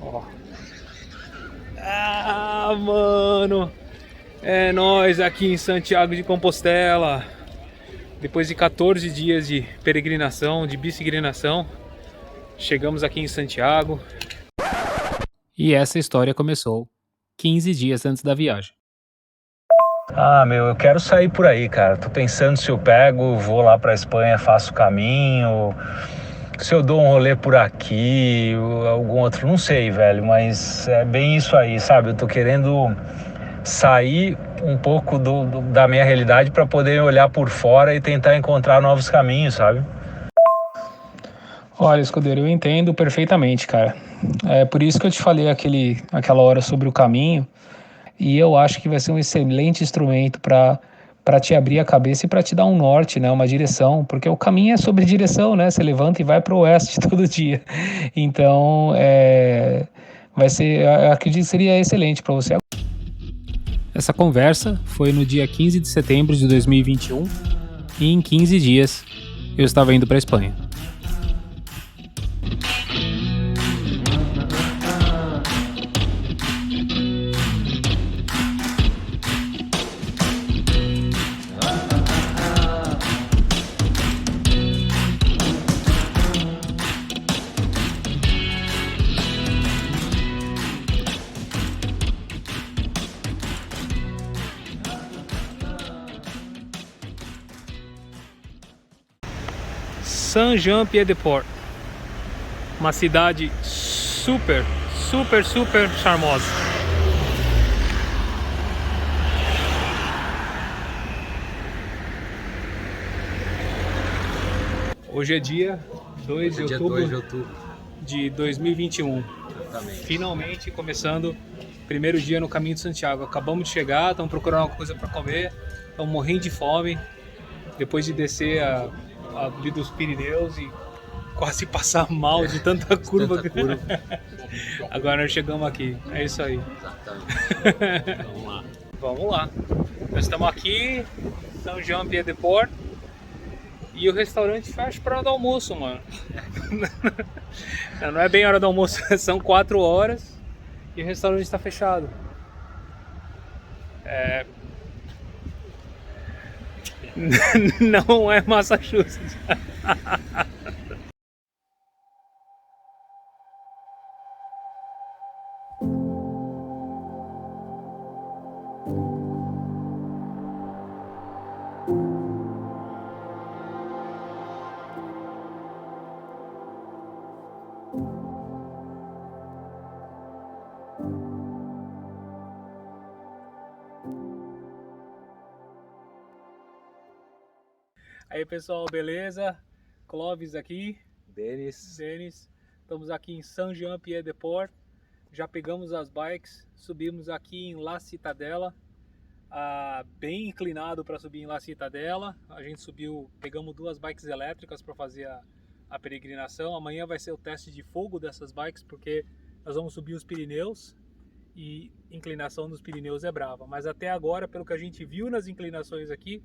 Ó. Ah, mano! É nóis aqui em Santiago de Compostela. Depois de 14 dias de peregrinação, de bicigrinação, chegamos aqui em Santiago. E essa história começou 15 dias antes da viagem. Ah, meu, eu quero sair por aí, cara. Tô pensando se eu pego, vou lá pra Espanha, faço o caminho, se eu dou um rolê por aqui, ou algum outro, não sei, velho, mas é bem isso aí, sabe? Eu tô querendo sair um pouco da minha realidade pra poder olhar por fora e tentar encontrar novos caminhos, sabe? Olha, escudeiro, eu entendo perfeitamente, cara. É por isso que eu te falei aquela hora sobre o caminho, e eu acho que vai ser um excelente instrumento para te abrir a cabeça e para te dar um norte, né, uma direção, porque o caminho é sobre direção, né? Você levanta e vai para o oeste todo dia. Então, vai ser, eu acredito que seria excelente para você. Essa conversa foi no dia 15 de setembro de 2021 e em 15 dias eu estava indo para a Espanha. Saint-Jean-Pied-de-Port, uma cidade super charmosa. Hoje é dia 2 de outubro de 2021. Exatamente. Finalmente começando o primeiro dia no caminho de Santiago. Acabamos de chegar, estamos procurando alguma coisa para comer, estamos morrendo de fome. Depois de descer ali dos Pirineus e quase passar mal de tanta curva. Agora nós chegamos aqui, é isso aí. Exatamente. Vamos lá. Vamos lá. Nós estamos aqui, São João Pied-de-Port, e o restaurante fecha para hora do almoço, mano. Não é bem hora do almoço, são 4 horas e o restaurante está fechado. Não é Massachusetts. Aí pessoal, beleza? Clóvis aqui, Denis. estamos aqui em Saint-Jean-Pied-de-Port, já pegamos as bikes, subimos aqui em La Citadella, bem inclinado para subir em La Citadella. A gente subiu, pegamos 2 bikes elétricas para fazer a peregrinação. Amanhã vai ser o teste de fogo dessas bikes, porque nós vamos subir os Pirineus e inclinação dos Pirineus é brava, mas até agora, pelo que a gente viu nas inclinações aqui,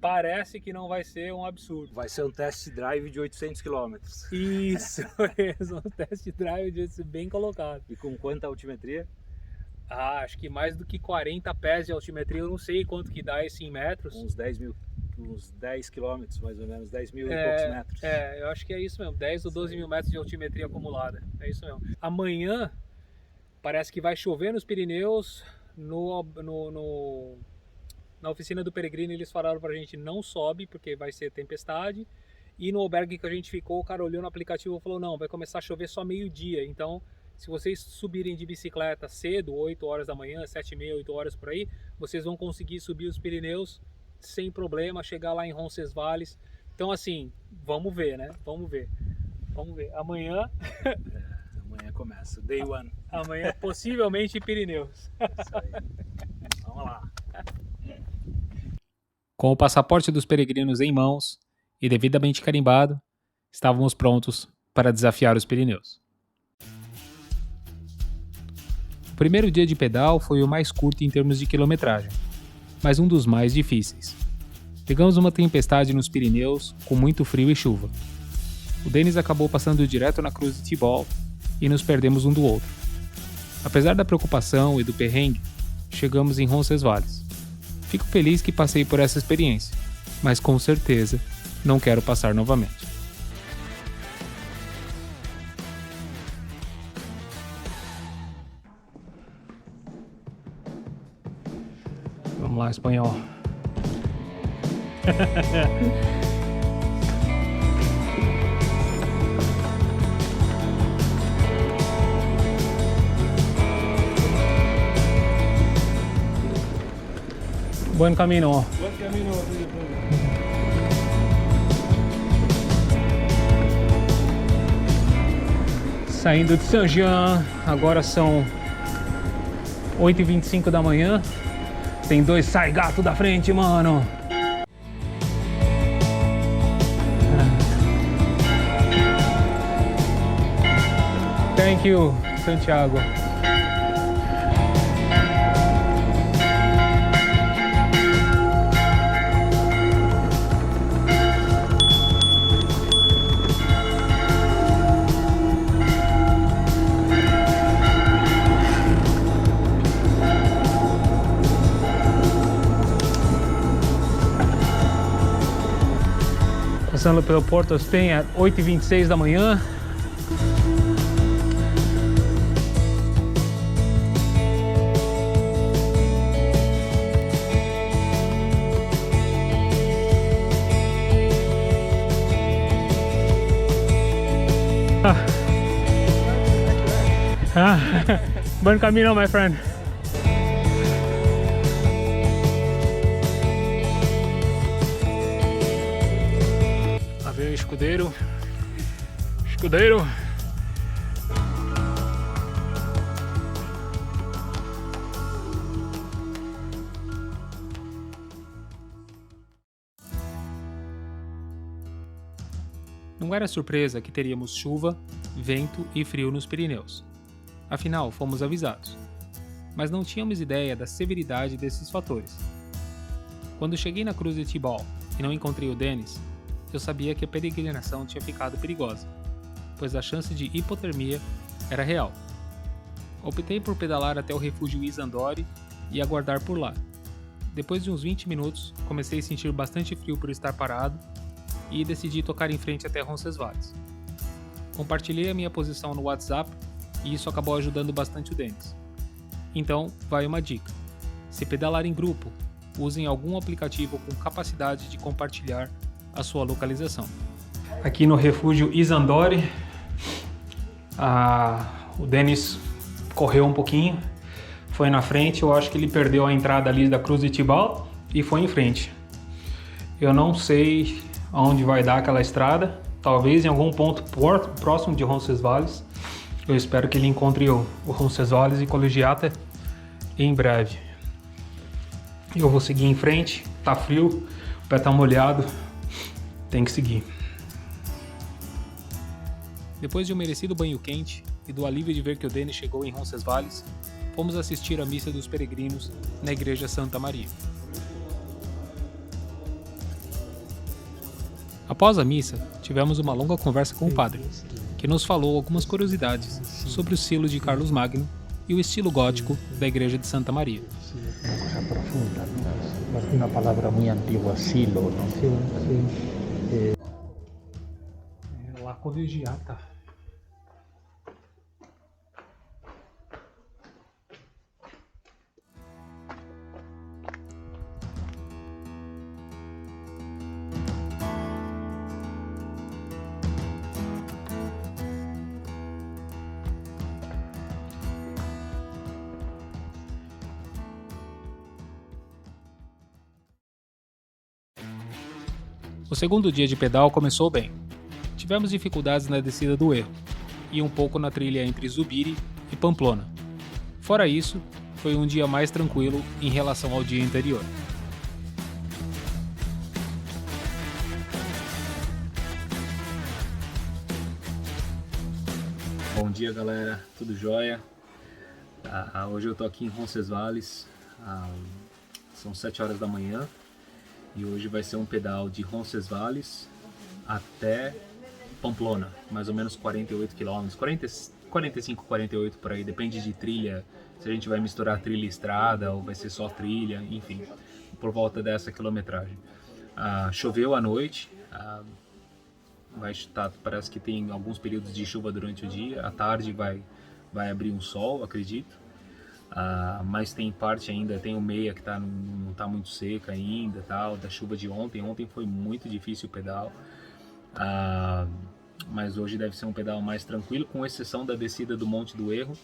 parece que não vai ser um absurdo. Vai ser um test drive de 800 km. Isso mesmo, um test drive desse bem colocado. E com quanta altimetria? Acho que mais do que 40 pés de altimetria, eu não sei quanto que dá isso em metros. Uns 10 km, mais ou menos, 10 mil e poucos metros. Eu acho que é isso mesmo, 10 ou 12 mil metros de altimetria acumulada, é isso mesmo. Amanhã parece que vai chover nos Pirineus, na oficina do peregrino eles falaram pra gente não sobe porque vai ser tempestade, e no albergue que a gente ficou o cara olhou no aplicativo e falou não, vai começar a chover só meio-dia, então se vocês subirem de bicicleta cedo, 8 horas da manhã, 7h30, 8 horas por aí, vocês vão conseguir subir os Pirineus sem problema, chegar lá em Roncesvalles. Então assim, vamos ver, né? Vamos ver. Amanhã Amanhã começa, day one. Amanhã possivelmente Pirineus. Isso aí. Vamos lá. Com o passaporte dos peregrinos em mãos e devidamente carimbado, estávamos prontos para desafiar os Pirineus. O primeiro dia de pedal foi o mais curto em termos de quilometragem, mas um dos mais difíceis. Pegamos uma tempestade nos Pirineus com muito frio e chuva. O Denis acabou passando direto na cruz de Tibol e nos perdemos um do outro. Apesar da preocupação e do perrengue, chegamos em Roncesvalles. Fico feliz que passei por essa experiência, mas com certeza não quero passar novamente. Vamos lá, espanhol. Buen camino. Buen camino. Saindo de Saint-Jean, agora são 8h25 da manhã. Tem 2 sai-gato da frente, mano. Thank you, Santiago. Passando pelo Porto Espanha às 8h26 da manhã. Buen camino, my friend. Escudeiro. Escudeiro. Não era surpresa que teríamos chuva, vento e frio nos Pirineus. Afinal, fomos avisados. Mas não tínhamos ideia da severidade desses fatores. Quando cheguei na Cruz de Tibau e não encontrei o Denis, eu sabia que a peregrinação tinha ficado perigosa, pois a chance de hipotermia era real. Optei por pedalar até o refúgio Isandori e aguardar por lá. Depois de uns 20 minutos, comecei a sentir bastante frio por estar parado e decidi tocar em frente até Roncesvalles. Compartilhei a minha posição no WhatsApp e isso acabou ajudando bastante o Denis. Então, vai uma dica. Se pedalar em grupo, usem algum aplicativo com capacidade de compartilhar a sua localização. Aqui no refúgio Isandori, o Denis correu um pouquinho, foi na frente, eu acho que ele perdeu a entrada ali da Cruz de Tibau e foi em frente. Eu não sei aonde vai dar aquela estrada, talvez em algum ponto próximo de Roncesvalles. Eu espero que ele encontre o Roncesvalles e Colegiata em breve. Eu vou seguir em frente, tá frio, o pé tá molhado. Tem que seguir. Depois de um merecido banho quente e do alívio de ver que o Denis chegou em Roncesvalles, fomos assistir à missa dos peregrinos na igreja Santa Maria. Após a missa, tivemos uma longa conversa com o padre, que nos falou algumas curiosidades sobre o silo de Carlos Magno e o estilo gótico da igreja de Santa Maria. Una cosa profunda, ¿no? Una palabra muy antigua, silo, ¿no? Sí. La Colegiata. O segundo dia de pedal começou bem. Tivemos dificuldades na descida do Erro e um pouco na trilha entre Zubiri e Pamplona. Fora isso, foi um dia mais tranquilo em relação ao dia anterior. Bom dia, galera, tudo jóia? Hoje eu tô aqui em Roncesvalles, são 7 horas da manhã e hoje vai ser um pedal de Roncesvalles até Pamplona, mais ou menos 48 km, 45, 48 por aí, depende de trilha, se a gente vai misturar trilha e estrada ou vai ser só trilha, enfim, por volta dessa quilometragem. Choveu à noite, parece que tem alguns períodos de chuva durante o dia, à tarde vai abrir um sol, acredito, mas tem parte ainda, tem o meia que não está muito seca ainda, tal, da chuva de ontem foi muito difícil o pedal. Mas hoje deve ser um pedal mais tranquilo, com exceção da descida do Monte do Erro,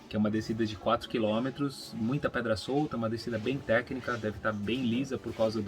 que é uma descida de 4 km, muita pedra solta, uma descida bem técnica, deve estar bem lisa por causa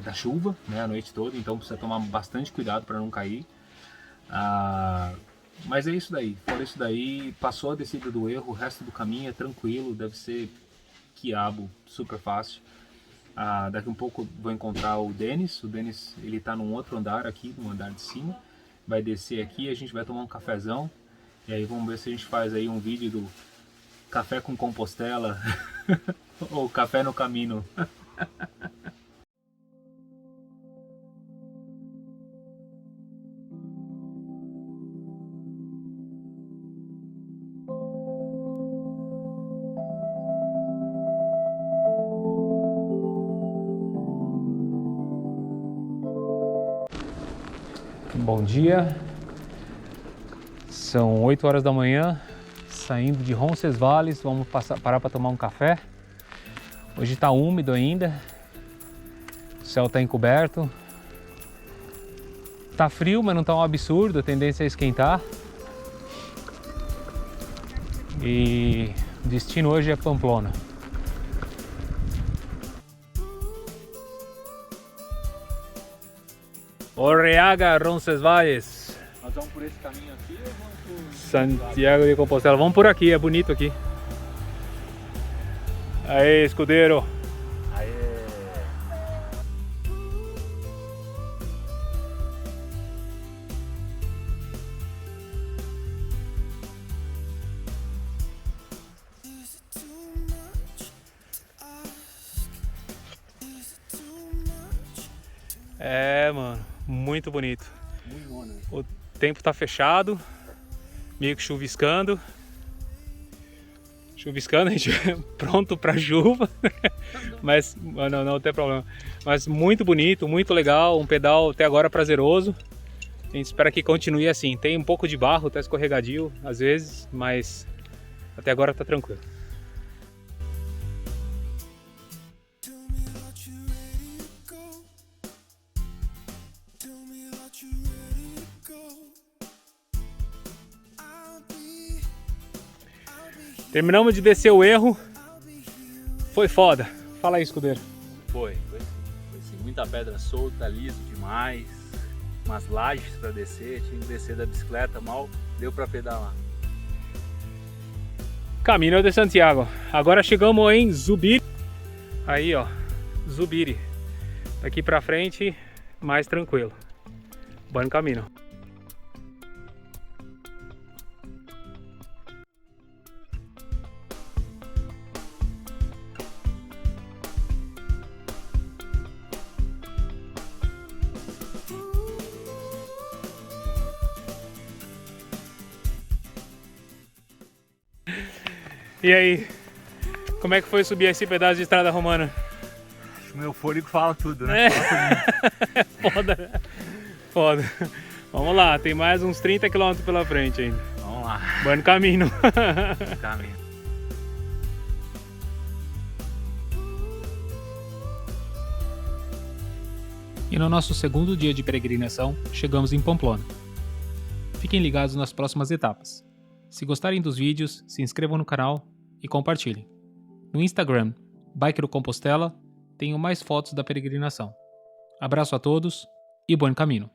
da chuva, né, a noite toda, então precisa tomar bastante cuidado para não cair. Mas é isso daí, fora isso daí, passou a descida do Erro, o resto do caminho é tranquilo, deve ser quiabo, super fácil. Daqui um pouco vou encontrar o Denis ele está num outro andar aqui, no andar de cima, vai descer aqui, a gente vai tomar um cafezão, e aí vamos ver se a gente faz aí um vídeo do café com Compostela, ou café no caminho. Bom dia, são 8 horas da manhã, saindo de Roncesvalles, vamos parar para tomar um café. Hoje está úmido ainda, o céu está encoberto, está frio, mas não está um absurdo, a tendência é esquentar. E o destino hoje é Pamplona. Orreaga, Roncesvalles. Nós vamos por esse caminho aqui ou vamos por... Santiago de Compostela. Vamos por aqui, é bonito aqui. Aê, escudeiro. Aê. É, mano, muito bonito. O tempo tá fechado, meio que chuviscando. A gente pronto pra chuva, mas não tem problema. Mas muito bonito, muito legal, um pedal até agora prazeroso. A gente espera que continue assim. Tem um pouco de barro, tá escorregadio às vezes, mas até agora tá tranquilo. Terminamos de descer o Erro. Foi foda. Fala aí, escudeiro. Foi sim. Muita pedra solta, liso demais. Umas lajes para descer, tinha que descer da bicicleta, mal deu para pedalar. Caminho de Santiago. Agora chegamos em Zubiri. Aí, ó, Zubiri. Daqui pra frente, mais tranquilo. Bom caminho. E aí, como é que foi subir esse pedaço de estrada romana? O meu fôlego fala tudo, né? É foda, né? Foda. Vamos lá, tem mais uns 30 km pela frente ainda. Vamos lá. Bom caminho. Caminho. E no nosso segundo dia de peregrinação, chegamos em Pamplona. Fiquem ligados nas próximas etapas. Se gostarem dos vídeos, se inscrevam no canal e compartilhem. No Instagram, Bike do Compostela, tenho mais fotos da peregrinação. Abraço a todos e bom caminho!